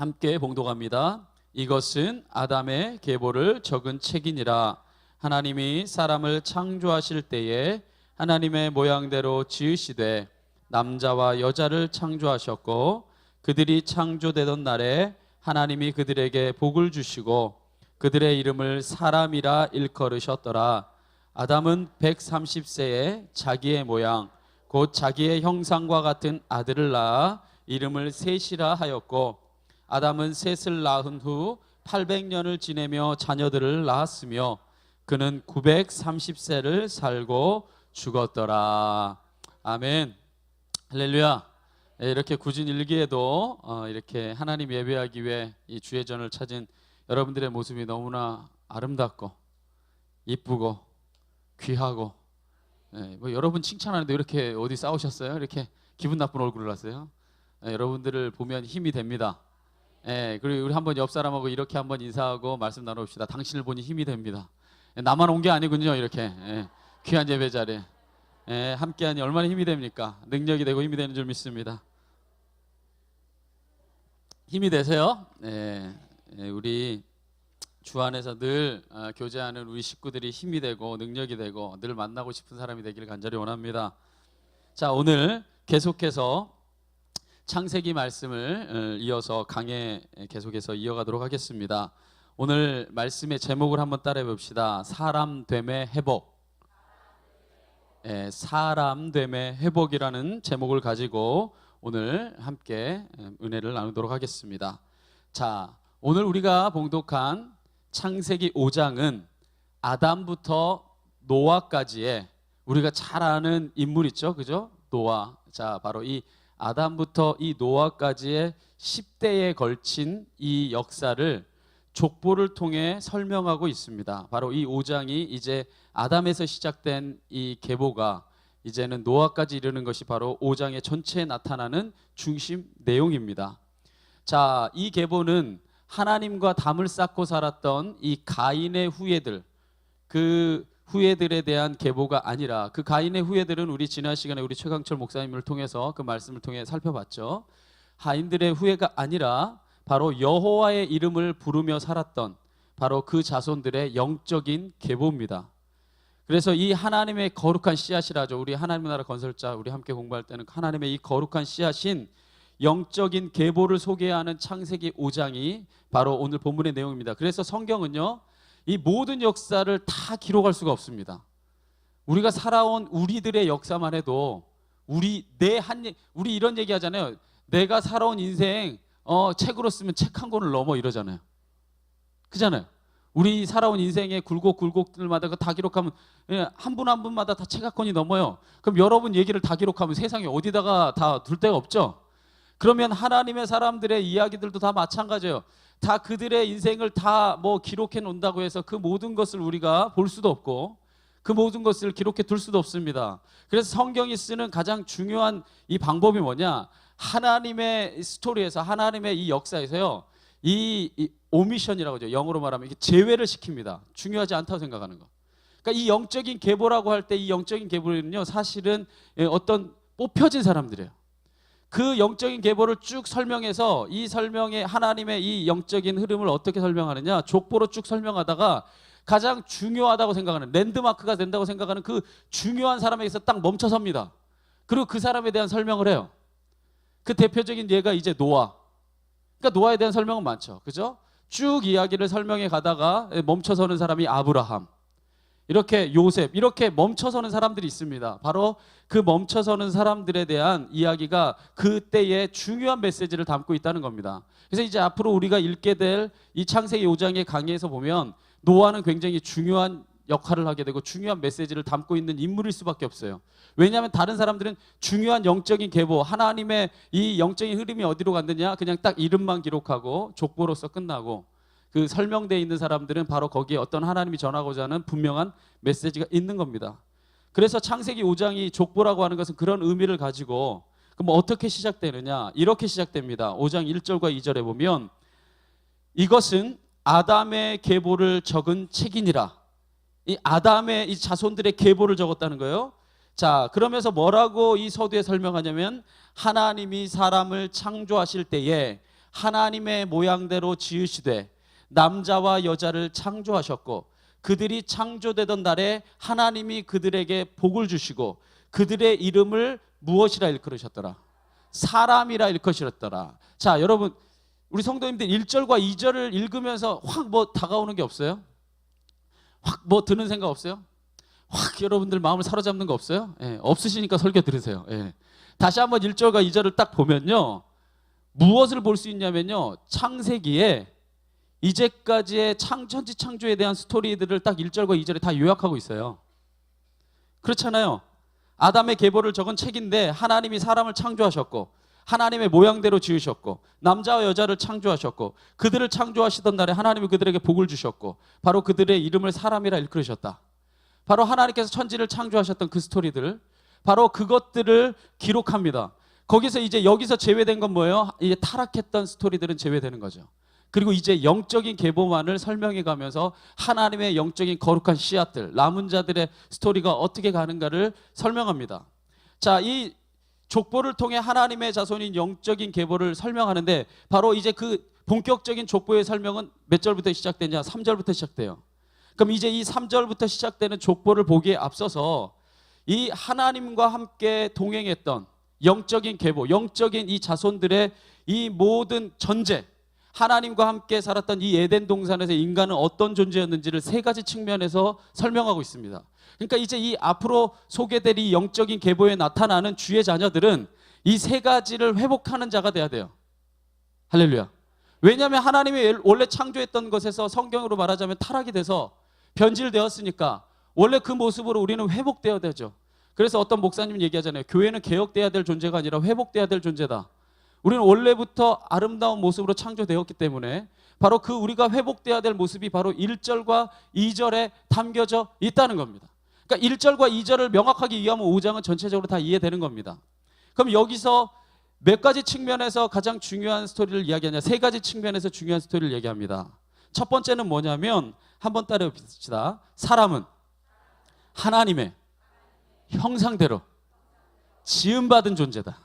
함께 봉독합니다. 이것은 아담의 계보를 적은 책이니라. 하나님이 사람을 창조하실 때에 하나님의 모양대로 지으시되 남자와 여자를 창조하셨고, 그들이 창조되던 날에 하나님이 그들에게 복을 주시고 그들의 이름을 사람이라 일컬으셨더라. 아담은 130세에 자기의 모양 곧 자기의 형상과 같은 아들을 낳아 이름을 셋이라 하였고, 아담은 셋을 낳은 후 800년을 지내며 자녀들을 낳았으며 그는 930세를 살고 죽었더라. 아멘. 할렐루야. 이렇게 구진 일기에도 이렇게 하나님 예배하기 위해 이 주의 전을 찾은 여러분들의 모습이 너무나 아름답고 이쁘고 귀하고, 뭐 여러분 칭찬하는데 이렇게 어디 싸우셨어요? 이렇게 기분 나쁜 얼굴을 하세요? 여러분들을 보면 힘이 됩니다. 그리고 우리 한번 옆 사람하고 이렇게 한번 인사하고 말씀 나눠봅시다. 당신을 보니 힘이 됩니다. 나만 온 게 아니군요. 이렇게 귀한 예배 자리에 함께하니 얼마나 힘이 됩니까? 능력이 되고 힘이 되는 줄 믿습니다. 힘이 되세요? 우리 주 안에서 늘 교제하는 우리 식구들이 힘이 되고 능력이 되고 늘 만나고 싶은 사람이 되기를 간절히 원합니다. 자, 오늘 계속해서 창세기 말씀을 이어서 강해 계속해서 이어가도록 하겠습니다. 오늘 말씀의 제목을 한번 따라해 봅시다. 사람됨의 회복. 사람됨의 회복이라는 제목을 가지고 오늘 함께 은혜를 나누도록 하겠습니다. 자, 오늘 우리가 봉독한 창세기 5장은 아담부터 노아까지의 우리가 잘 아는 인물 있죠, 그죠? 노아. 자, 바로 이 아담부터 이 노아까지의 10대에 걸친 이 역사를 족보를 통해 설명하고 있습니다. 바로 이 5장이 이제 아담에서 시작된 이 계보가 이제는 노아까지 이르는 것이 바로 5장의 전체에 나타나는 중심 내용입니다. 자, 이 계보는 하나님과 담을 쌓고 살았던 이 가인의 후예들, 그 후예들에 대한 계보가 아니라, 그 가인의 후예들은 우리 지난 시간에 우리 최강철 목사님을 통해서 그 말씀을 통해 살펴봤죠. 가인들의 후예가 아니라 바로 여호와의 이름을 부르며 살았던 바로 그 자손들의 영적인 계보입니다. 그래서 이 하나님의 거룩한 씨앗이라죠. 우리 하나님 나라 건설자 우리 함께 공부할 때는 하나님의 이 거룩한 씨앗인 영적인 계보를 소개하는 창세기 5장이 바로 오늘 본문의 내용입니다. 그래서 성경은요, 이 모든 역사를 다 기록할 수가 없습니다. 우리가 살아온 우리들의 역사만 해도 우리 이런 얘기 하잖아요. 내가 살아온 인생 책으로 쓰면 책 한 권을 넘어 이러잖아요. 그잖아요. 우리 살아온 인생의 굴곡들마다 다 기록하면 한 분 한 분마다 다 책 한 권이 넘어요. 그럼 여러분 얘기를 다 기록하면 세상에 어디다가 다 둘 데가 없죠. 그러면 하나님의 사람들의 이야기들도 다 마찬가지예요. 다 그들의 인생을 다 뭐 기록해 놓는다고 해서 그 모든 것을 우리가 볼 수도 없고 그 모든 것을 기록해 둘 수도 없습니다. 그래서 성경이 쓰는 가장 중요한 이 방법이 뭐냐? 하나님의 스토리에서, 하나님의 이 역사에서요, 이 오미션이라고 하죠. 영어로 말하면 이게 제외를 시킵니다. 중요하지 않다고 생각하는 거. 그러니까 이 영적인 계보라고 할 때 이 영적인 계보는요, 사실은 어떤 뽑혀진 사람들이에요. 그 영적인 계보를 쭉 설명해서 이 설명에 하나님의 이 영적인 흐름을 어떻게 설명하느냐, 족보로 쭉 설명하다가 가장 중요하다고 생각하는, 랜드마크가 된다고 생각하는 그 중요한 사람에게서 딱 멈춰섭니다. 그리고 그 사람에 대한 설명을 해요. 그 대표적인 예가 이제 노아. 그러니까 노아에 대한 설명은 많죠, 그죠? 쭉 이야기를 설명해 가다가 멈춰서는 사람이 아브라함, 이렇게 요셉, 이렇게 멈춰서는 사람들이 있습니다. 바로 그 멈춰서는 사람들에 대한 이야기가 그때의 중요한 메시지를 담고 있다는 겁니다. 그래서 이제 앞으로 우리가 읽게 될 이 창세기 5장의 강의에서 보면 노아는 굉장히 중요한 역할을 하게 되고 중요한 메시지를 담고 있는 인물일 수밖에 없어요. 왜냐하면 다른 사람들은 중요한 영적인 계보, 하나님의 이 영적인 흐름이 어디로 갔느냐, 그냥 딱 이름만 기록하고 족보로서 끝나고, 그 설명되어 있는 사람들은 바로 거기에 어떤 하나님이 전하고자 하는 분명한 메시지가 있는 겁니다. 그래서 창세기 5장이 족보라고 하는 것은 그런 의미를 가지고, 그럼 어떻게 시작되느냐? 이렇게 시작됩니다. 5장 1절과 2절에 보면 이것은 아담의 계보를 적은 책이니라. 이 아담의 이 자손들의 계보를 적었다는 거예요. 자, 그러면서 뭐라고 이 서두에 설명하냐면 하나님이 사람을 창조하실 때에 하나님의 모양대로 지으시되 남자와 여자를 창조하셨고 그들이 창조되던 날에 하나님이 그들에게 복을 주시고 그들의 이름을 무엇이라 일컬으셨더라? 사람이라 일컬으셨더라. 자, 여러분, 우리 성도님들 1절과 2절을 읽으면서 확 뭐 다가오는 게 없어요? 확 뭐 드는 생각 없어요? 확 여러분들 마음을 사로잡는 거 없어요? 예, 없으시니까 설교 들으세요. 예. 다시 한번 1절과 2절을 딱 보면요, 무엇을 볼 수 있냐면요, 창세기에 이제까지의 천지 창조에 대한 스토리들을 딱 1절과 2절에 다 요약하고 있어요. 그렇잖아요. 아담의 계보를 적은 책인데 하나님이 사람을 창조하셨고 하나님의 모양대로 지으셨고 남자와 여자를 창조하셨고 그들을 창조하시던 날에 하나님이 그들에게 복을 주셨고 바로 그들의 이름을 사람이라 일컬으셨다. 바로 하나님께서 천지를 창조하셨던 그 스토리들, 바로 그것들을 기록합니다. 거기서 이제 여기서 제외된 건 뭐예요? 이제 타락했던 스토리들은 제외되는 거죠. 그리고 이제 영적인 계보만을 설명해 가면서 하나님의 영적인 거룩한 씨앗들, 남은 자들의 스토리가 어떻게 가는가를 설명합니다. 자, 이 족보를 통해 하나님의 자손인 영적인 계보를 설명하는데 바로 이제 그 본격적인 족보의 설명은 몇 절부터 시작되냐? 3절부터 시작돼요. 그럼 이제 이 3절부터 시작되는 족보를 보기에 앞서서 이 하나님과 함께 동행했던 영적인 계보, 영적인 이 자손들의 이 모든 전제, 하나님과 함께 살았던 이 에덴 동산에서 인간은 어떤 존재였는지를 세 가지 측면에서 설명하고 있습니다. 그러니까 이제 이 앞으로 소개될 이 영적인 계보에 나타나는 주의 자녀들은 이 세 가지를 회복하는 자가 돼야 돼요. 할렐루야. 왜냐하면 하나님이 원래 창조했던 것에서 성경으로 말하자면 타락이 돼서 변질되었으니까 원래 그 모습으로 우리는 회복되어야 되죠. 그래서 어떤 목사님 얘기하잖아요. 교회는 개혁돼야 될 존재가 아니라 회복돼야 될 존재다. 우리는 원래부터 아름다운 모습으로 창조되었기 때문에 바로 그 우리가 회복돼야 될 모습이 바로 1절과 2절에 담겨져 있다는 겁니다. 그러니까 1절과 2절을 명확하게 이해하면 5장은 전체적으로 다 이해되는 겁니다. 그럼 여기서 몇 가지 측면에서 가장 중요한 스토리를 이야기하냐? 세 가지 측면에서 중요한 스토리를 얘기합니다. 첫 번째는 뭐냐면 한번 따라해 봅시다. 사람은 하나님의 형상대로 지음받은 존재다.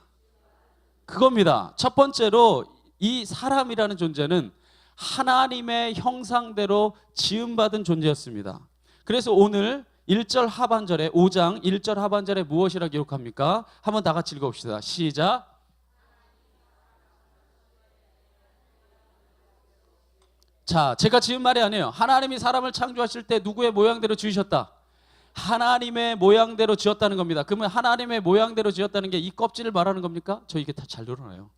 그겁니다. 첫 번째로 이 사람이라는 존재는 하나님의 형상대로 지음받은 존재였습니다. 그래서 오늘 1절 하반절에 5장 1절 하반절에 무엇이라 기록합니까? 한번 다 같이 읽어봅시다. 시작. 자, 제가 지은 말이 아니에요. 하나님이 사람을 창조하실 때 누구의 모양대로 지으셨다? 하나님의 모양대로 지었다는 겁니다. 그러면 하나님의 모양대로 지었다는 게 이 껍질을 말하는 겁니까? 저 이게 다 잘 늘어나요.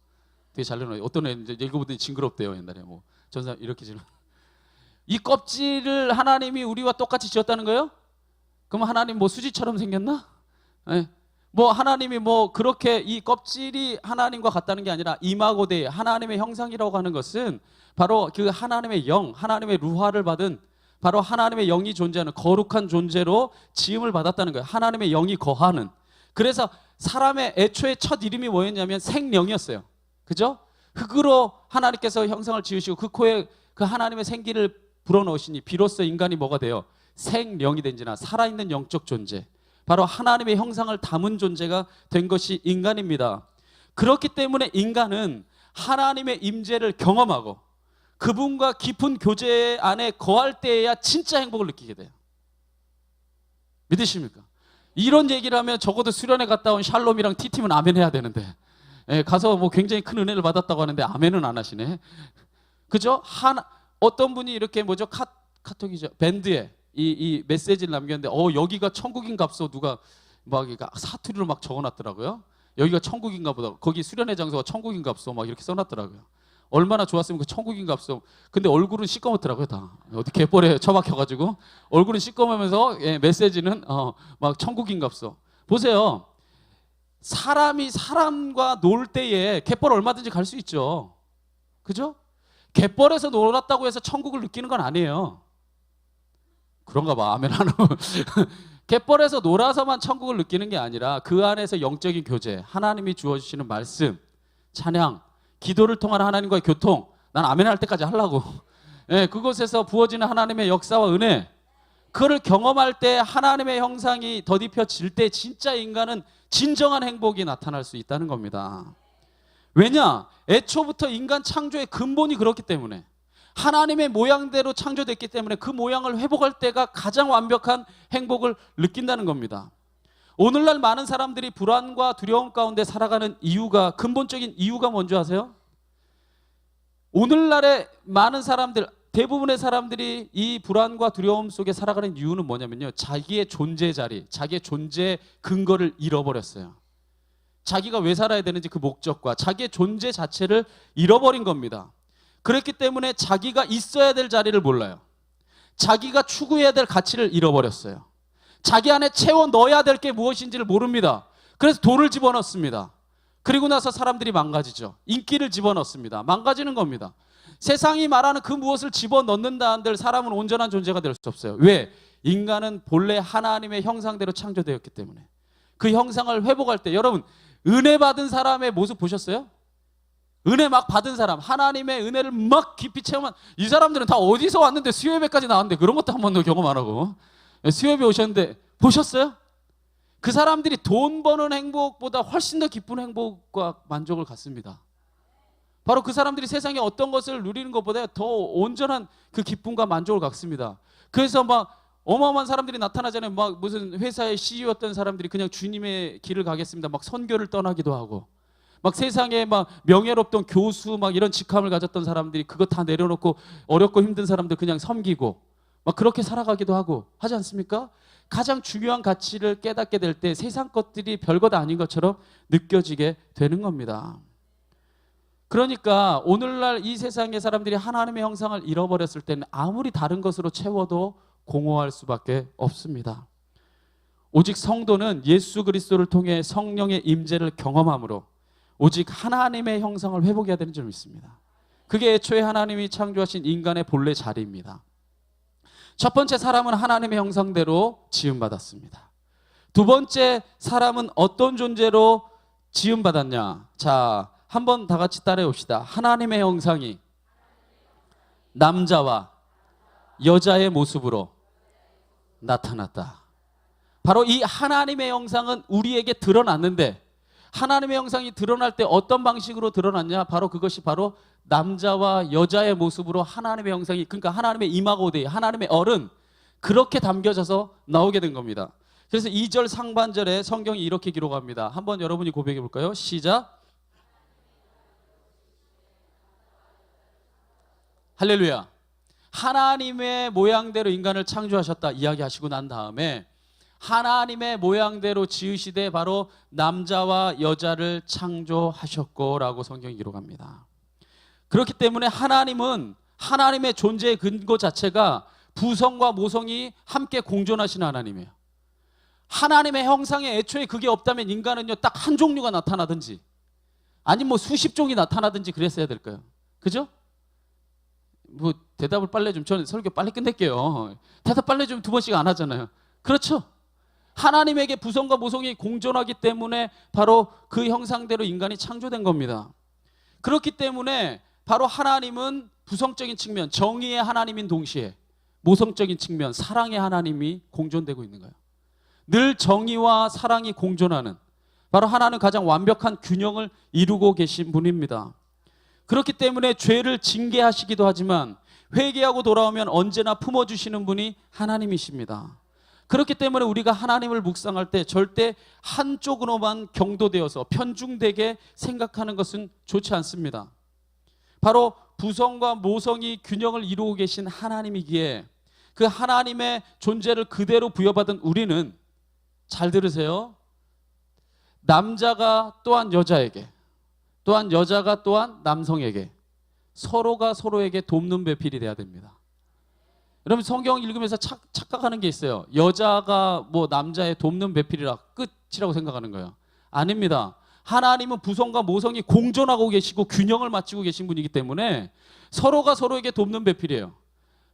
되게 잘 늘어나요. 어떤 애 이제 읽어보더니 징그럽대요. 옛날에 뭐 전사 이렇게 지는 이 껍질을 하나님이 우리와 똑같이 지었다는 거예요? 그럼 하나님 뭐 수지처럼 생겼나? 네. 뭐 하나님이 뭐 그렇게 이 껍질이 하나님과 같다는 게 아니라 이마고 데이 하나님의 형상이라고 하는 것은 바로 그 하나님의 영, 하나님의 루하를 받은 바로 하나님의 영이 존재하는 거룩한 존재로 지음을 받았다는 거예요. 하나님의 영이 거하는. 그래서 사람의 애초에 첫 이름이 뭐였냐면 생령이었어요. 그죠? 흙으로 하나님께서 형상을 지으시고 그 코에 그 하나님의 생기를 불어넣으시니 비로소 인간이 뭐가 돼요? 생령이 된지나 살아있는 영적 존재. 바로 하나님의 형상을 담은 존재가 된 것이 인간입니다. 그렇기 때문에 인간은 하나님의 임재를 경험하고 그분과 깊은 교제 안에 거할 때에야 진짜 행복을 느끼게 돼요. 믿으십니까? 이런 얘기를 하면 적어도 수련회 갔다 온 샬롬이랑 티팀은 아멘 해야 되는데, 예, 가서 뭐 굉장히 큰 은혜를 받았다고 하는데 아멘은 안 하시네. 그죠? 어떤 분이 이렇게 뭐죠? 카톡이죠. 밴드에 이 메시지를 남겼는데 여기가 천국인가 보소. 누가 막 사투리로 막 적어놨더라고요. 여기가 천국인가 보다. 거기 수련회 장소가 천국인가 보소. 막 이렇게 써놨더라고요. 얼마나 좋았으면 그 천국인가 보소. 근데 얼굴은 시꺼멓더라고요. 다 어디 갯벌에 처박혀가지고 얼굴은 시꺼매면서 메시지는 막 천국인가 보소. 보세요. 사람이 사람과 놀 때에 갯벌 얼마든지 갈 수 있죠. 그죠? 갯벌에서 놀았다고 해서 천국을 느끼는 건 아니에요. 그런가 봐. 아멘 안 하고. 갯벌에서 놀아서만 천국을 느끼는 게 아니라 그 안에서 영적인 교제, 하나님이 주어주시는 말씀, 찬양, 기도를 통한 하나님과의 교통, 난 아멘 할 때까지 하려고. 예, 그곳에서 부어지는 하나님의 역사와 은혜, 그거를 경험할 때 하나님의 형상이 더딥혀질 때 진짜 인간은 진정한 행복이 나타날 수 있다는 겁니다. 왜냐? 애초부터 인간 창조의 근본이 그렇기 때문에, 하나님의 모양대로 창조됐기 때문에 그 모양을 회복할 때가 가장 완벽한 행복을 느낀다는 겁니다. 오늘날 많은 사람들이 불안과 두려움 가운데 살아가는 이유가, 근본적인 이유가 뭔지 아세요? 오늘날의 많은 사람들, 대부분의 사람들이 이 불안과 두려움 속에 살아가는 이유는 뭐냐면요, 자기의 존재 자리, 자기의 존재 근거를 잃어버렸어요. 자기가 왜 살아야 되는지 그 목적과 자기의 존재 자체를 잃어버린 겁니다. 그렇기 때문에 자기가 있어야 될 자리를 몰라요. 자기가 추구해야 될 가치를 잃어버렸어요. 자기 안에 채워 넣어야 될 게 무엇인지를 모릅니다. 그래서 돈을 집어넣습니다. 그리고 나서 사람들이 망가지죠. 인기를 집어넣습니다. 망가지는 겁니다. 세상이 말하는 그 무엇을 집어넣는다 한들 사람은 온전한 존재가 될 수 없어요. 왜? 인간은 본래 하나님의 형상대로 창조되었기 때문에. 그 형상을 회복할 때, 여러분 은혜 받은 사람의 모습 보셨어요? 은혜 막 받은 사람, 하나님의 은혜를 막 깊이 체험한 이 사람들은 다 어디서 왔는데 수요예배까지 나왔는데 그런 것도 한 번도 경험 안 하고 수요예배 오셨는데 보셨어요? 그 사람들이 돈 버는 행복보다 훨씬 더 기쁜 행복과 만족을 갖습니다. 바로 그 사람들이 세상에 어떤 것을 누리는 것보다 더 온전한 그 기쁨과 만족을 갖습니다. 그래서 막 어마어마한 사람들이 나타나잖아요. 막 무슨 회사의 CEO였던 사람들이 그냥 주님의 길을 가겠습니다. 막 선교를 떠나기도 하고, 막 세상에 막 명예롭던 교수 막 이런 직함을 가졌던 사람들이 그거 다 내려놓고 어렵고 힘든 사람들 그냥 섬기고 막 그렇게 살아가기도 하고 하지 않습니까? 가장 중요한 가치를 깨닫게 될 때 세상 것들이 별것 아닌 것처럼 느껴지게 되는 겁니다. 그러니까 오늘날 이 세상의 사람들이 하나님의 형상을 잃어버렸을 때는 아무리 다른 것으로 채워도 공허할 수밖에 없습니다. 오직 성도는 예수 그리스도를 통해 성령의 임재를 경험함으로 오직 하나님의 형상을 회복해야 되는 줄 믿습니다. 그게 애초에 하나님이 창조하신 인간의 본래 자리입니다. 첫 번째, 사람은 하나님의 형상대로 지음받았습니다. 두 번째, 사람은 어떤 존재로 지음받았냐? 자, 한번 다 같이 따라해 봅시다. 하나님의 형상이 남자와 여자의 모습으로 나타났다. 바로 이 하나님의 형상은 우리에게 드러났는데, 하나님의 형상이 드러날 때 어떤 방식으로 드러났냐? 바로 그것이 바로 남자와 여자의 모습으로 하나님의 형상이, 그러니까 하나님의 이마고 데이, 하나님의 얼은 그렇게 담겨져서 나오게 된 겁니다. 그래서 2절 상반절에 성경이 이렇게 기록합니다. 한번 여러분이 고백해 볼까요? 시작. 할렐루야. 하나님의 모양대로 인간을 창조하셨다 이야기하시고 난 다음에 하나님의 모양대로 지으시되 바로 남자와 여자를 창조하셨고 라고 성경이 기록합니다. 그렇기 때문에 하나님은 하나님의 존재의 근거 자체가 부성과 모성이 함께 공존하시는 하나님이에요. 하나님의 형상에 애초에 그게 없다면 인간은요, 딱 한 종류가 나타나든지 아니면 뭐 수십 종이 나타나든지 그랬어야 될까요? 그죠? 뭐 대답을 빨리 좀, 저는 설교 빨리 끝낼게요. 대답 빨리 좀 두 번씩 안 하잖아요. 그렇죠? 하나님에게 부성과 모성이 공존하기 때문에 바로 그 형상대로 인간이 창조된 겁니다. 그렇기 때문에 바로 하나님은 부성적인 측면, 정의의 하나님인 동시에 모성적인 측면, 사랑의 하나님이 공존되고 있는 거예요. 늘 정의와 사랑이 공존하는, 바로 하나는 가장 완벽한 균형을 이루고 계신 분입니다. 그렇기 때문에 죄를 징계하시기도 하지만 회개하고 돌아오면 언제나 품어주시는 분이 하나님이십니다. 그렇기 때문에 우리가 하나님을 묵상할 때 절대 한쪽으로만 경도되어서 편중되게 생각하는 것은 좋지 않습니다. 바로 부성과 모성이 균형을 이루고 계신 하나님이기에 그 하나님의 존재를 그대로 부여받은 우리는, 잘 들으세요, 남자가 또한 여자에게, 또한 여자가 또한 남성에게 서로가 서로에게 돕는 배필이 돼야 됩니다. 여러분 성경 읽으면서 착각하는 게 있어요. 여자가 뭐 남자의 돕는 배필이라 끝이라고 생각하는 거예요. 아닙니다. 하나님은 부성과 모성이 공존하고 계시고 균형을 맞추고 계신 분이기 때문에 서로가 서로에게 돕는 배필이에요.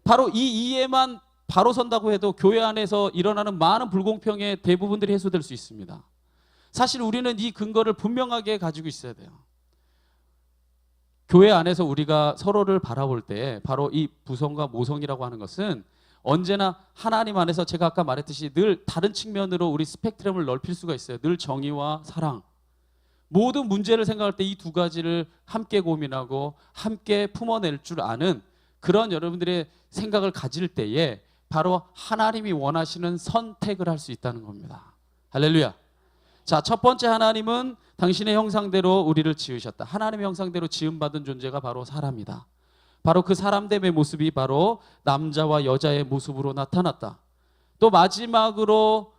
바로 이 이해만 바로 선다고 해도 교회 안에서 일어나는 많은 불공평의 대부분들이 해소될 수 있습니다. 사실 우리는 이 근거를 분명하게 가지고 있어야 돼요. 교회 안에서 우리가 서로를 바라볼 때 바로 이 부성과 모성이라고 하는 것은 언제나 하나님 안에서, 제가 아까 말했듯이 늘 다른 측면으로 우리 스펙트럼을 넓힐 수가 있어요. 늘 정의와 사랑, 모든 문제를 생각할 때 이 두 가지를 함께 고민하고 함께 품어낼 줄 아는 그런 여러분들의 생각을 가질 때에 바로 하나님이 원하시는 선택을 할 수 있다는 겁니다. 할렐루야. 자, 첫 번째, 하나님은 당신의 형상대로 우리를 지으셨다. 하나님의 형상대로 지음받은 존재가 바로 사람이다. 바로 그 사람됨의 모습이 바로 남자와 여자의 모습으로 나타났다. 또 마지막으로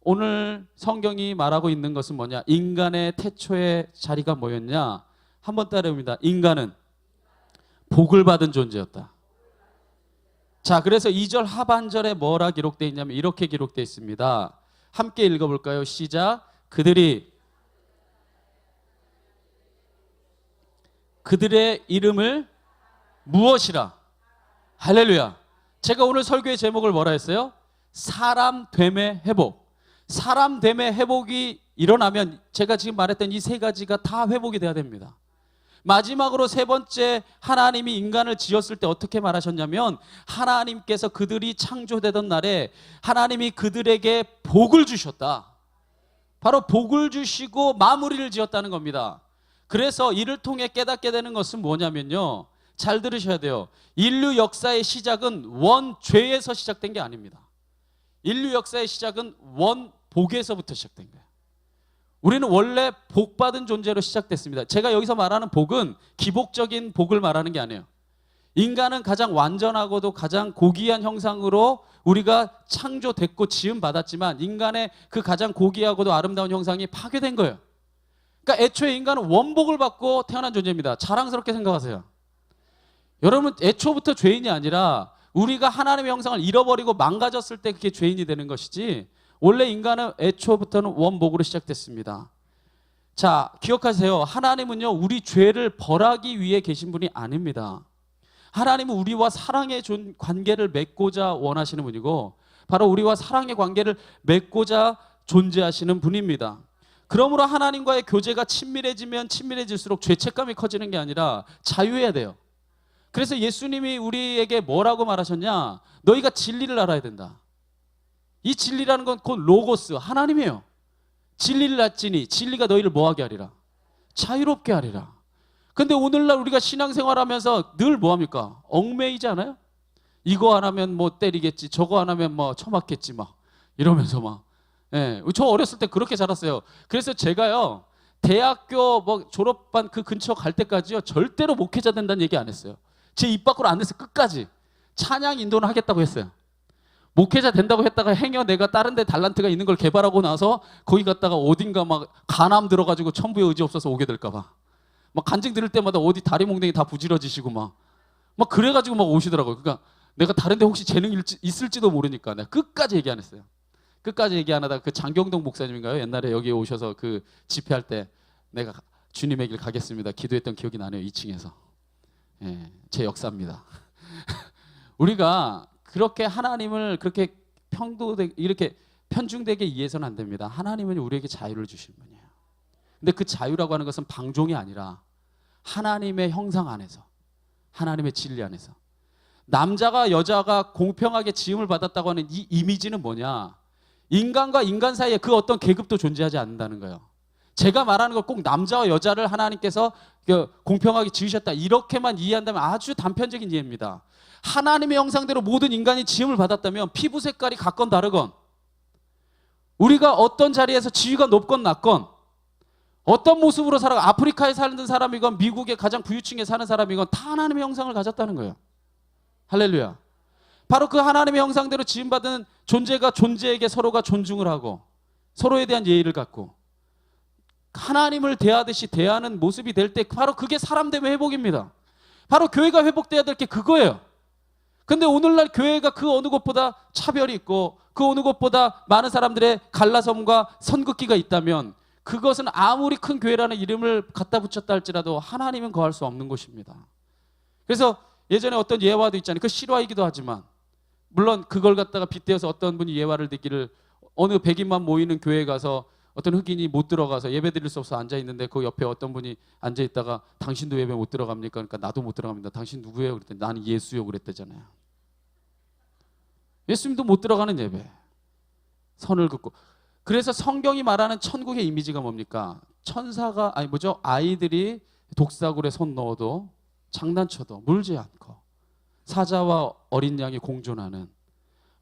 오늘 성경이 말하고 있는 것은 뭐냐? 인간의 태초의 자리가 뭐였냐? 한번 따라해봅니다. 인간은 복을 받은 존재였다. 자, 그래서 2절 하반절에 뭐라 기록되어 있냐면 이렇게 기록되어 있습니다. 함께 읽어볼까요? 시작. 그들의 이름을 무엇이라? 할렐루야. 제가 오늘 설교의 제목을 뭐라 했어요? 사람됨의 회복. 사람됨의 회복이 일어나면 제가 지금 말했던 이 세 가지가 다 회복이 돼야 됩니다. 마지막으로 세 번째, 하나님이 인간을 지었을 때 어떻게 말하셨냐면 하나님께서 그들이 창조되던 날에 하나님이 그들에게 복을 주셨다. 바로 복을 주시고 마무리를 지었다는 겁니다. 그래서 이를 통해 깨닫게 되는 것은 뭐냐면요, 잘 들으셔야 돼요. 인류 역사의 시작은 원죄에서 시작된 게 아닙니다. 인류 역사의 시작은 원복에서부터 시작된 거예요. 우리는 원래 복받은 존재로 시작됐습니다. 제가 여기서 말하는 복은 기복적인 복을 말하는 게 아니에요. 인간은 가장 완전하고도 가장 고귀한 형상으로 우리가 창조됐고 지음받았지만 인간의 그 가장 고귀하고도 아름다운 형상이 파괴된 거예요. 그러니까 애초에 인간은 원복을 받고 태어난 존재입니다. 자랑스럽게 생각하세요. 여러분, 애초부터 죄인이 아니라 우리가 하나님의 형상을 잃어버리고 망가졌을 때 그게 죄인이 되는 것이지, 원래 인간은 애초부터는 원복으로 시작됐습니다. 자, 기억하세요. 하나님은요, 우리 죄를 벌하기 위해 계신 분이 아닙니다. 하나님은 우리와 사랑의 관계를 맺고자 원하시는 분이고 바로 우리와 사랑의 관계를 맺고자 존재하시는 분입니다. 그러므로 하나님과의 교제가 친밀해지면 친밀해질수록 죄책감이 커지는 게 아니라 자유해야 돼요. 그래서 예수님이 우리에게 뭐라고 말하셨냐? 너희가 진리를 알아야 된다. 이 진리라는 건 곧 로고스, 하나님이에요. 진리를 알지니 진리가 너희를 뭐하게 하리라? 자유롭게 하리라. 근데 오늘날 우리가 신앙생활하면서 늘 뭐합니까? 얽매이지 않아요? 이거 안 하면 뭐 때리겠지, 저거 안 하면 뭐 처맞겠지 막 이러면서 막. 예, 저 어렸을 때 그렇게 자랐어요. 그래서 제가요, 대학교 뭐 졸업반 그 근처 갈 때까지요 절대로 목회자 된다는 얘기 안 했어요. 제 입 밖으로 안 냈어요. 끝까지 찬양 인도는 하겠다고 했어요. 목회자 된다고 했다가 행여 내가 다른 데 달란트가 있는 걸 개발하고 나서 거기 갔다가 어딘가 막 간암 들어가지고 천부의 의지 없어서 오게 될까봐 막 간증 들을 때마다 어디 다리 몽둥이 다 부지러지시고 막 그래가지고 막 오시더라고요. 그러니까 내가 다른 데 혹시 재능이 있을지도 모르니까 내가 끝까지 얘기 안 했어요. 끝까지 얘기 안 하다가 그 장경동 목사님인가요? 옛날에 여기 오셔서 그 집회할 때 내가 주님의 길 가겠습니다 기도했던 기억이 나네요. 2층에서. 예, 제 역사입니다. 우리가 그렇게 하나님을 그렇게 이렇게 편중되게 이해해서는 안 됩니다. 하나님은 우리에게 자유를 주신 분이에요. 근데 그 자유라고 하는 것은 방종이 아니라 하나님의 형상 안에서, 하나님의 진리 안에서. 남자가 여자가 공평하게 지음을 받았다고 하는 이 이미지는 뭐냐? 인간과 인간 사이에 그 어떤 계급도 존재하지 않는다는 거예요. 제가 말하는 거 꼭 남자와 여자를 하나님께서 공평하게 지으셨다 이렇게만 이해한다면 아주 단편적인 이해입니다. 하나님의 형상대로 모든 인간이 지음을 받았다면 피부 색깔이 같건 다르건, 우리가 어떤 자리에서 지위가 높건 낮건, 어떤 모습으로 살아, 아프리카에 사는 사람이건 미국의 가장 부유층에 사는 사람이건 다 하나님의 형상을 가졌다는 거예요. 할렐루야. 바로 그 하나님의 형상대로 지음받은 존재가 존재에게 서로가 존중을 하고 서로에 대한 예의를 갖고 하나님을 대하듯이 대하는 모습이 될 때 바로 그게 사람됨의 회복입니다. 바로 교회가 회복돼야 될 게 그거예요. 근데 오늘날 교회가 그 어느 곳보다 차별이 있고 그 어느 곳보다 많은 사람들의 갈라섬과 선긋기가 있다면 그것은 아무리 큰 교회라는 이름을 갖다 붙였다 할지라도 하나님은 거할 수 없는 곳입니다. 그래서 예전에 어떤 예화도 있잖아요. 그 실화이기도 하지만 물론 그걸 갖다가 빗대어서 어떤 분이 예화를 듣기를, 어느 백인만 모이는 교회에 가서 어떤 흑인이 못 들어가서 예배 드릴 수 없어서 앉아있는데 그 옆에 어떤 분이 앉아있다가 당신도 예배 못 들어갑니까? 그러니까 나도 못 들어갑니다. 당신 누구예요? 그랬더니 나는 예수요 그랬대잖아요. 예수님도 못 들어가는 예배, 선을 긋고. 그래서 성경이 말하는 천국의 이미지가 뭡니까? 천사가 아니 뭐죠? 아이들이 독사굴에 손 넣어도 장난쳐도 물지 않고 사자와 어린 양이 공존하는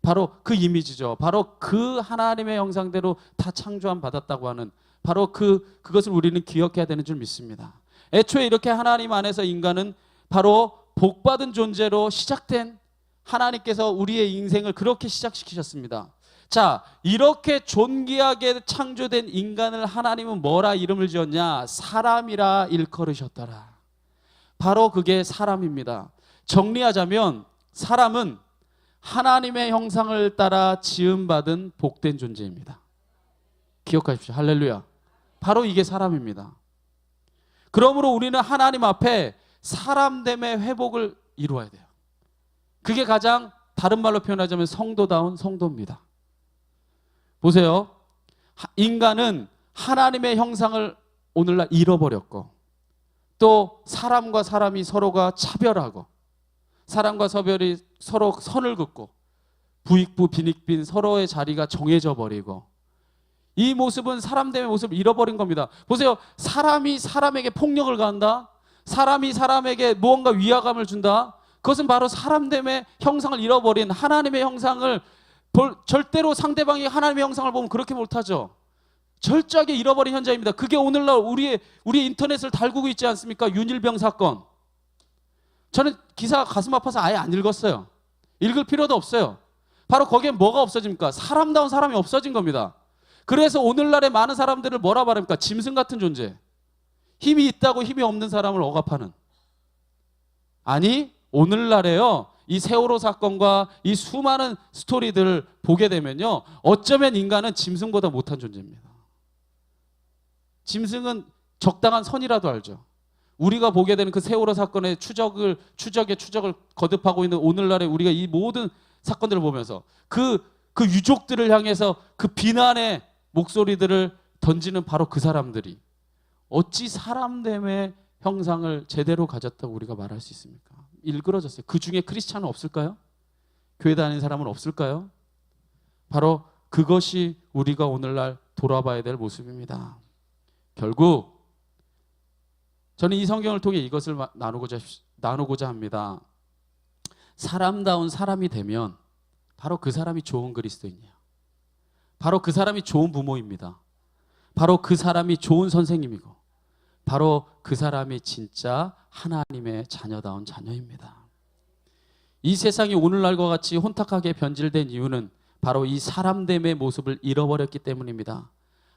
바로 그 이미지죠. 바로 그 하나님의 형상대로 다 창조함 받았다고 하는 바로 그것을 우리는 기억해야 되는 줄 믿습니다. 애초에 이렇게 하나님 안에서 인간은 바로 복받은 존재로 시작된 하나님께서 우리의 인생을 그렇게 시작시키셨습니다. 자, 이렇게 존귀하게 창조된 인간을 하나님은 뭐라 이름을 지었냐? 사람이라 일컬으셨더라. 바로 그게 사람입니다. 정리하자면 사람은 하나님의 형상을 따라 지음받은 복된 존재입니다. 기억하십시오. 할렐루야. 바로 이게 사람입니다. 그러므로 우리는 하나님 앞에 사람됨의 회복을 이루어야 돼요. 그게 가장 다른 말로 표현하자면 성도다운 성도입니다. 보세요. 인간은 하나님의 형상을 오늘날 잃어버렸고 또 사람과 사람이 서로가 차별하고 사람과 서별이 서로 선을 긋고 부익부 빈익빈 서로의 자리가 정해져 버리고 이 모습은 사람됨의 모습을 잃어버린 겁니다. 보세요. 사람이 사람에게 폭력을 가한다. 사람이 사람에게 무언가 위화감을 준다. 그것은 바로 사람됨의 형상을 잃어버린 하나님의 형상을 절대로 상대방이 하나님의 형상을 보면 그렇게 못하죠. 철저하게 잃어버린 현장입니다. 그게 오늘날 우리 인터넷을 달구고 있지 않습니까? 윤일병 사건. 저는 기사 가슴 아파서 아예 안 읽었어요. 읽을 필요도 없어요. 바로 거기에 뭐가 없어집니까? 사람다운 사람이 없어진 겁니다. 그래서 오늘날의 많은 사람들을 뭐라 말합니까? 짐승 같은 존재. 힘이 있다고 힘이 없는 사람을 억압하는. 아니 오늘날에요. 이 세월호 사건과 이 수많은 스토리들을 보게 되면요. 어쩌면 인간은 짐승보다 못한 존재입니다. 짐승은 적당한 선이라도 알죠. 우리가 보게 되는 그 세월호 사건의 추적의 추적을 거듭하고 있는 오늘날에 우리가 이 모든 사건들을 보면서 그 유족들을 향해서 그 비난의 목소리들을 던지는 바로 그 사람들이 어찌 사람됨의 형상을 제대로 가졌다고 우리가 말할 수 있습니까? 일그러졌어요. 그 중에 크리스찬은 없을까요? 교회 다니는 사람은 없을까요? 바로 그것이 우리가 오늘날 돌아봐야 될 모습입니다. 결국 저는 이 성경을 통해 이것을 나누고자 합니다. 사람다운 사람이 되면 바로 그 사람이 좋은 그리스도인이에요. 바로 그 사람이 좋은 부모입니다. 바로 그 사람이 좋은 선생님이고 바로 그 사람이 진짜 하나님의 자녀다운 자녀입니다. 이 세상이 오늘날과 같이 혼탁하게 변질된 이유는 바로 이 사람됨의 모습을 잃어버렸기 때문입니다.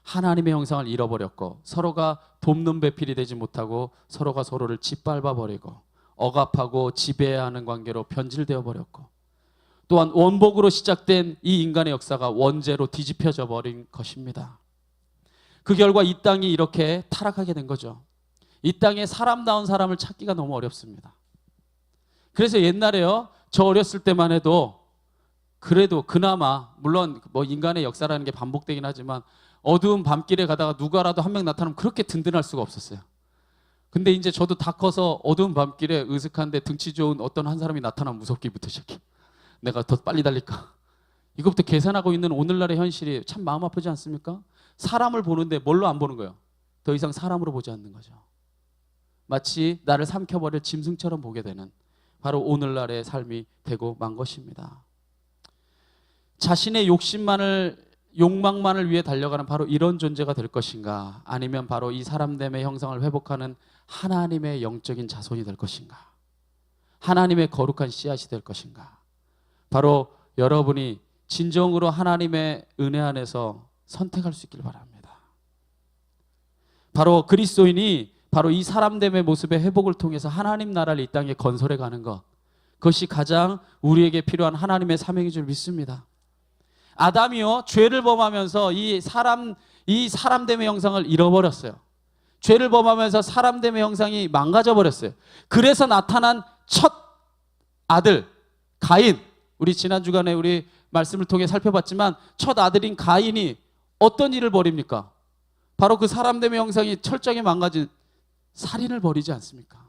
하나님의 형상을 잃어버렸고 서로가 돕는 배필이 되지 못하고 서로가 서로를 짓밟아 버리고 억압하고 지배하는 관계로 변질되어 버렸고 또한 원복으로 시작된 이 인간의 역사가 원죄로 뒤집혀져 버린 것입니다. 그 결과 이 땅이 이렇게 타락하게 된 거죠. 이 땅에 사람다운 사람을 찾기가 너무 어렵습니다. 그래서 옛날에요, 저 어렸을 때만 해도 그래도 그나마 물론 뭐 인간의 역사라는 게 반복되긴 하지만 어두운 밤길에 가다가 누가라도 한 명 나타나면 그렇게 든든할 수가 없었어요. 근데 이제 저도 다 커서 어두운 밤길에 으슥한데 등치 좋은 어떤 한 사람이 나타나면 무섭기부터 시작해요. 내가 더 빨리 달릴까? 이것부터 계산하고 있는 오늘날의 현실이 참 마음 아프지 않습니까? 사람을 보는데 뭘로 안 보는 거예요? 더 이상 사람으로 보지 않는 거죠. 마치 나를 삼켜버릴 짐승처럼 보게 되는 바로 오늘날의 삶이 되고 만 것입니다. 자신의 욕망만을 위해 달려가는 바로 이런 존재가 될 것인가? 아니면 바로 이 사람됨의 형상을 회복하는 하나님의 영적인 자손이 될 것인가? 하나님의 거룩한 씨앗이 될 것인가? 바로 여러분이 진정으로 하나님의 은혜 안에서 선택할 수 있길 바랍니다. 바로 그리스도인이 바로 이 사람됨의 모습의 회복을 통해서 하나님 나라를 이 땅에 건설해 가는 것, 그것이 가장 우리에게 필요한 하나님의 사명인 줄 믿습니다. 아담이요, 죄를 범하면서 이 사람됨의 형상을 잃어버렸어요. 죄를 범하면서 사람됨의 형상이 망가져 버렸어요. 그래서 나타난 첫 아들 가인, 우리 지난 주간에 우리 말씀을 통해 살펴봤지만 첫 아들인 가인이 어떤 일을 벌입니까? 바로 그 사람됨의 형상이 철저하게 망가진 살인을 벌이지 않습니까?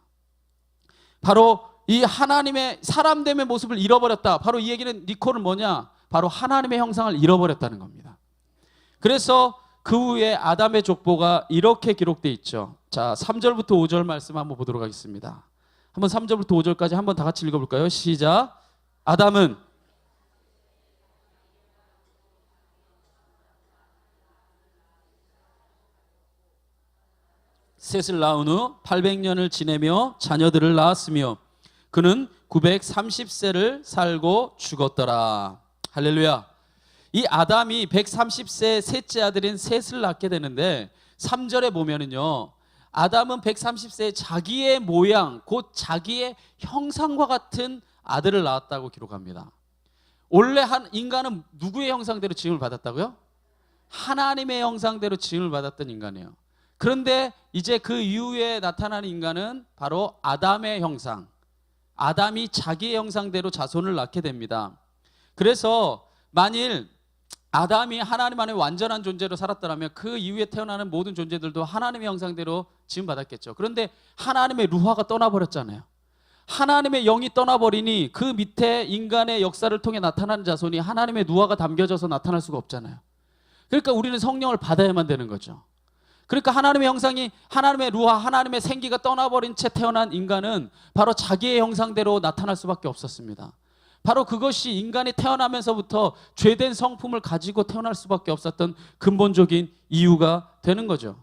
바로 이 하나님의 사람됨의 모습을 잃어버렸다. 바로 이 얘기는 니콜은 뭐냐? 바로 하나님의 형상을 잃어버렸다는 겁니다. 그래서 그 후에 아담의 족보가 이렇게 기록되어 있죠. 자, 3절부터 5절 말씀 한번 보도록 하겠습니다. 한번 3절부터 5절까지 한번 다 같이 읽어볼까요? 시작. 아담은 셋을 낳은 후 800년을 지내며 자녀들을 낳았으며 그는 930세를 살고 죽었더라. 할렐루야. 이 아담이 130세 셋째 아들인 셋을 낳게 되는데 3절에 보면은요, 아담은 130세에 자기의 모양, 곧 자기의 형상과 같은 아들을 낳았다고 기록합니다. 원래 인간은 누구의 형상대로 지음을 받았다고요? 하나님의 형상대로 지음을 받았던 인간이에요. 그런데 이제 그 이후에 나타나는 인간은 바로 아담의 형상, 아담이 자기의 형상대로 자손을 낳게 됩니다. 그래서 만일 아담이 하나님 안에 완전한 존재로 살았더라면 그 이후에 태어나는 모든 존재들도 하나님의 형상대로 지음받았겠죠. 그런데 하나님의 루하가 떠나버렸잖아요. 하나님의 영이 떠나버리니 그 밑에 인간의 역사를 통해 나타나는 자손이 하나님의 루하가 담겨져서 나타날 수가 없잖아요. 그러니까 우리는 성령을 받아야만 되는 거죠. 그러니까 하나님의 형상이, 하나님의 루하, 하나님의 생기가 떠나버린 채 태어난 인간은 바로 자기의 형상대로 나타날 수밖에 없었습니다. 바로 그것이 인간이 태어나면서부터 죄된 성품을 가지고 태어날 수밖에 없었던 근본적인 이유가 되는 거죠.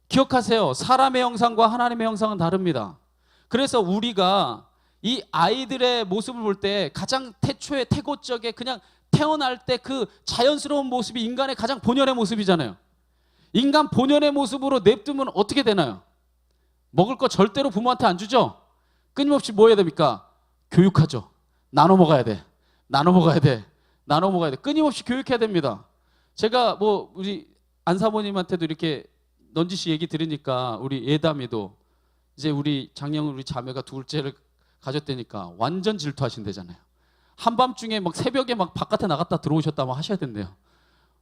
기억하세요. 사람의 형상과 하나님의 형상은 다릅니다. 그래서 우리가 이 아이들의 모습을 볼 때 가장 태초의 태고적에 그냥 태어날 때 그 자연스러운 모습이 인간의 가장 본연의 모습이잖아요. 인간 본연의 모습으로 냅두면 어떻게 되나요? 먹을 거 절대로 부모한테 안 주죠? 끊임없이 뭐 해야 됩니까? 교육하죠. 나눠 먹어야 돼. 나눠 먹어야 돼. 나눠 먹어야 돼. 끊임없이 교육해야 됩니다. 제가 뭐 우리 안사모님한테도 이렇게 넌지시 얘기 들으니까 우리 예담이도 이제 우리 작년 우리 자매가 둘째를 가졌다니까 완전 질투하신대잖아요. 한밤중에 막 새벽에 막 바깥에 나갔다 들어오셨다 막 하셔야 된대요.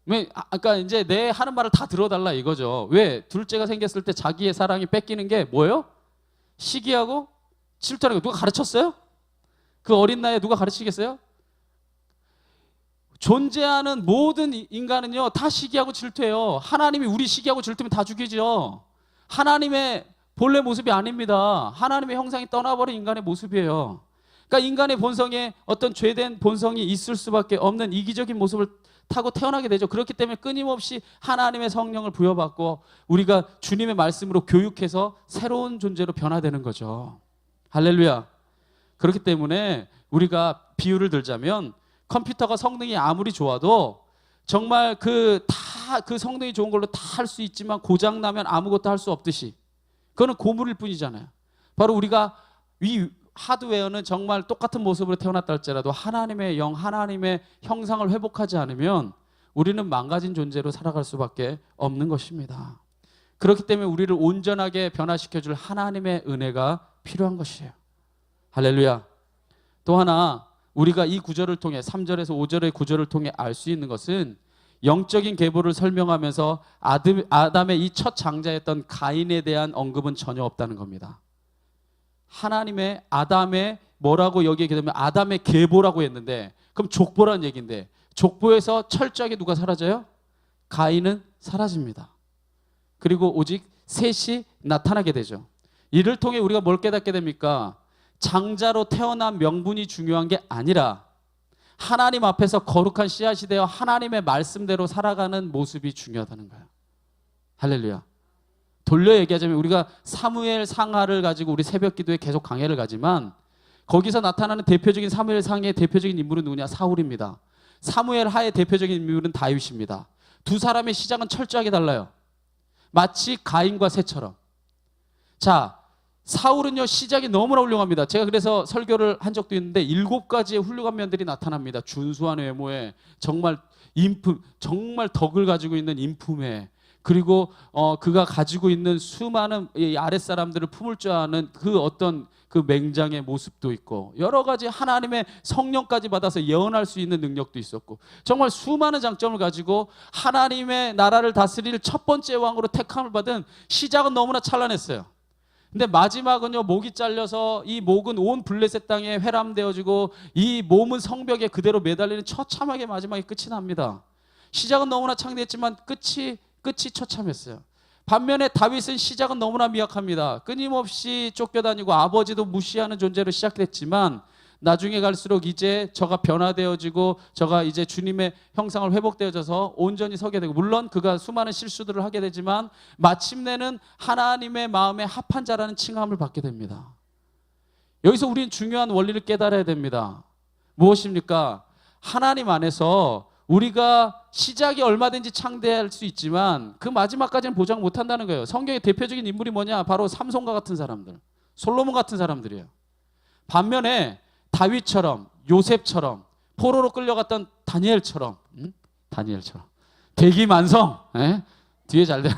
왜? 그러니까 이제 내 하는 말을 다 들어달라 이거죠. 왜? 둘째가 생겼을 때 자기의 사랑이 뺏기는 게 뭐예요? 시기하고 질투하는 거. 누가 가르쳤어요? 그 어린 나이에 누가 가르치겠어요? 존재하는 모든 인간은요 다 시기하고 질투해요. 하나님이 우리 시기하고 질투면 다 죽이죠. 하나님의 본래 모습이 아닙니다. 하나님의 형상이 떠나버린 인간의 모습이에요. 그러니까 인간의 본성에 어떤 죄된 본성이 있을 수밖에 없는 이기적인 모습을 타고 태어나게 되죠. 그렇기 때문에 끊임없이 하나님의 성령을 부여받고 우리가 주님의 말씀으로 교육해서 새로운 존재로 변화되는 거죠. 할렐루야. 그렇기 때문에 우리가 비유를 들자면 컴퓨터가 성능이 아무리 좋아도 정말 그 성능이 좋은 걸로 다 할 수 있지만 고장 나면 아무것도 할 수 없듯이 그거는 고물일 뿐이잖아요. 바로 우리가 이 하드웨어는 정말 똑같은 모습으로 태어났다 할지라도 하나님의 영, 하나님의 형상을 회복하지 않으면 우리는 망가진 존재로 살아갈 수밖에 없는 것입니다. 그렇기 때문에 우리를 온전하게 변화시켜줄 하나님의 은혜가 필요한 것이에요. 할렐루야. 또 하나 우리가 이 구절을 통해 3절에서 5절의 구절을 통해 알 수 있는 것은 영적인 계보를 설명하면서 아담의 이 첫 장자였던 가인에 대한 언급은 전혀 없다는 겁니다. 하나님의 아담의 뭐라고 여기에 되면 아담의 계보라고 했는데 그럼 족보라는 얘기인데 족보에서 철저하게 누가 사라져요? 가인은 사라집니다. 그리고 오직 셋이 나타나게 되죠. 이를 통해 우리가 뭘 깨닫게 됩니까? 장자로 태어난 명분이 중요한 게 아니라 하나님 앞에서 거룩한 씨앗이 되어 하나님의 말씀대로 살아가는 모습이 중요하다는 거예요. 할렐루야. 돌려 얘기하자면 우리가 사무엘 상하를 가지고 우리 새벽 기도에 계속 강해를 가지만 거기서 나타나는 대표적인 사무엘 상의 대표적인 인물은 누구냐? 사울입니다. 사무엘 하의 대표적인 인물은 다윗입니다. 두 사람의 시작은 철저하게 달라요. 마치 가인과 셋처럼. 자, 사울은요 시작이 너무나 훌륭합니다. 제가 그래서 설교를 한 적도 있는데 7가지의 훌륭한 면들이 나타납니다. 준수한 외모에 정말 정말 덕을 가지고 있는 인품에 그리고 그가 가지고 있는 수많은 이 아랫사람들을 품을 줄 아는 그 어떤 그 맹장의 모습도 있고 여러 가지 하나님의 성령까지 받아서 예언할 수 있는 능력도 있었고 정말 수많은 장점을 가지고 하나님의 나라를 다스릴 첫 번째 왕으로 택함을 받은 시작은 너무나 찬란했어요. 근데 마지막은요 목이 잘려서 이 목은 온 블레셋 땅에 회람되어지고 이 몸은 성벽에 그대로 매달리는 처참하게 마지막에 끝이 납니다. 시작은 너무나 창대했지만 끝이 끝이 처참했어요. 반면에 다윗은 시작은 너무나 미약합니다. 끊임없이 쫓겨다니고 아버지도 무시하는 존재로 시작됐지만 나중에 갈수록 이제 저가 변화되어지고 저가 이제 주님의 형상을 회복되어져서 온전히 서게 되고, 물론 그가 수많은 실수들을 하게 되지만 마침내는 하나님의 마음에 합한 자라는 칭함을 받게 됩니다. 여기서 우리는 중요한 원리를 깨달아야 됩니다. 무엇입니까? 하나님 안에서 우리가 시작이 얼마든지 창대할 수 있지만 그 마지막까지는 보장 못한다는 거예요. 성경의 대표적인 인물이 뭐냐? 바로 삼손과 같은 사람들, 솔로몬 같은 사람들이에요. 반면에 다윗처럼, 요셉처럼, 포로로 끌려갔던 다니엘처럼, 대기만성, 뒤에 잘 되는,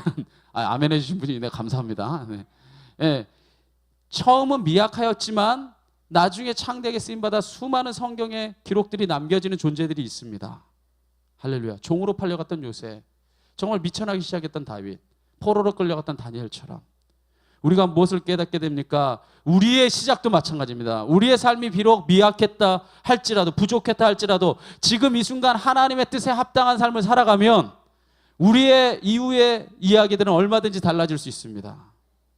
아멘 해주신 분이 네, 감사합니다. 네. 예, 처음은 미약하였지만 나중에 창대하게 쓰임받아 수많은 성경의 기록들이 남겨지는 존재들이 있습니다. 할렐루야. 종으로 팔려갔던 요셉, 정말 미천하기 시작했던 다윗, 포로로 끌려갔던 다니엘처럼 우리가 무엇을 깨닫게 됩니까? 우리의 시작도 마찬가지입니다. 우리의 삶이 비록 미약했다 할지라도, 부족했다 할지라도 지금 이 순간 하나님의 뜻에 합당한 삶을 살아가면 우리의 이후의 이야기들은 얼마든지 달라질 수 있습니다.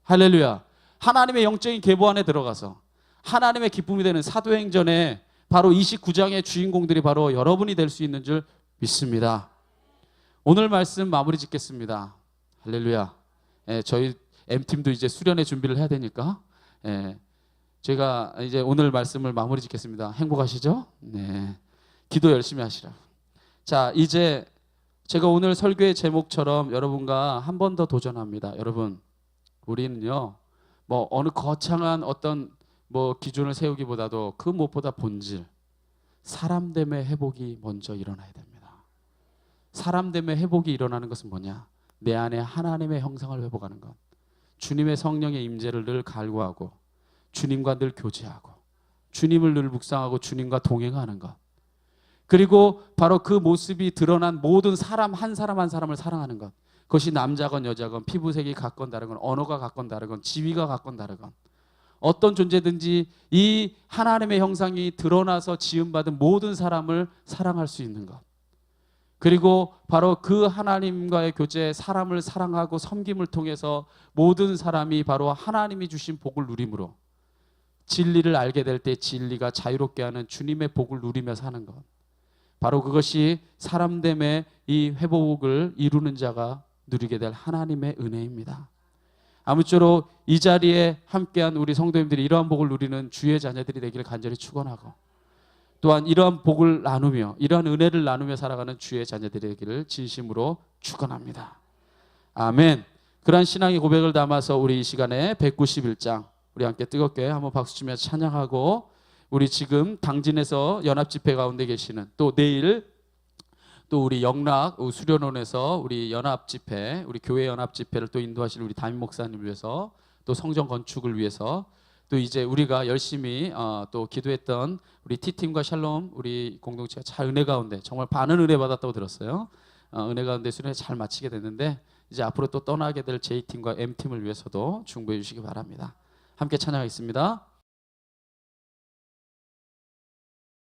할렐루야. 하나님의 영적인 계보 안에 들어가서 하나님의 기쁨이 되는 사도행전에 바로 29장의 주인공들이 바로 여러분이 될 수 있는 줄 믿습니다. 오늘 말씀 마무리 짓겠습니다. 할렐루야. 저희 M팀도 이제 수련회 준비를 해야 되니까 제가 이제 오늘 말씀을 마무리 짓겠습니다. 행복하시죠? 네. 기도 열심히 하시라. 자, 이제 제가 오늘 설교의 제목처럼 여러분과 한 번 더 도전합니다. 여러분, 우리는요, 뭐 어느 거창한 어떤 뭐 기준을 세우기보다도 그 무엇보다 본질, 사람됨의 회복이 먼저 일어나야 됩니다. 사람됨의 회복이 일어나는 것은 뭐냐? 내 안에 하나님의 형상을 회복하는 것, 주님의 성령의 임재를 늘 갈구하고 주님과 늘 교제하고 주님을 늘 묵상하고 주님과 동행하는 것, 그리고 바로 그 모습이 드러난 모든 사람 한 사람 한 사람을 사랑하는 것, 그것이 남자건 여자건 피부색이 같건 다르건 언어가 같건 다르건 지위가 같건 다르건 어떤 존재든지 이 하나님의 형상이 드러나서 지음받은 모든 사람을 사랑할 수 있는 것, 그리고 바로 그 하나님과의 교제, 사람을 사랑하고 섬김을 통해서 모든 사람이 바로 하나님이 주신 복을 누림으로 진리를 알게 될 때 진리가 자유롭게 하는 주님의 복을 누리며 사는 것, 바로 그것이 사람됨의 이 회복을 이루는 자가 누리게 될 하나님의 은혜입니다. 아무쪼록 이 자리에 함께한 우리 성도님들이 이러한 복을 누리는 주의 자녀들이 되기를 간절히 축원하고, 또한 이러한 복을 나누며 이러한 은혜를 나누며 살아가는 주의 자녀들이 되기를 진심으로 축원합니다. 아멘. 그러한 신앙의 고백을 담아서 우리 이 시간에 191장 우리 함께 뜨겁게 한번 박수치며 찬양하고, 우리 지금 당진에서 연합집회 가운데 계시는, 또 내일 또 우리 영락 수련원에서 우리 연합집회, 우리 교회 연합집회를 또 인도하실 우리 담임 목사님을 위해서, 또 성전 건축을 위해서, 또 이제 우리가 열심히 또 기도했던 우리 T팀과 샬롬 우리 공동체가 잘 은혜 가운데, 정말 많은 은혜 받았다고 들었어요. 은혜 가운데 수련회 잘 마치게 됐는데 이제 앞으로 또 떠나게 될 J팀과 M팀을 위해서도 중보해 주시기 바랍니다. 함께 찬양하겠습니다.